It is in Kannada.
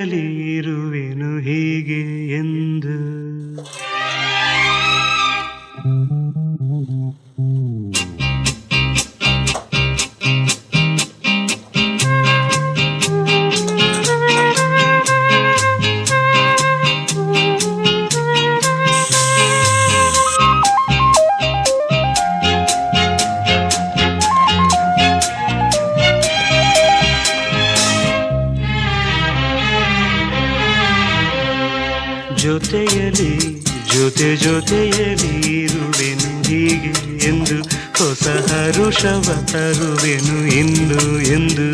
ಇರುವೆನು ಹೀಗೆ ಎಂದು ಜೊತೆಯಲಿ ಜೊತೆಯಲಿ ಇರುವೆನು ಹೀಗೆ ಎಂದು ಹೊಸ ಹರುಷವ ತರುವೆನು ಇಂದು ಎಂದು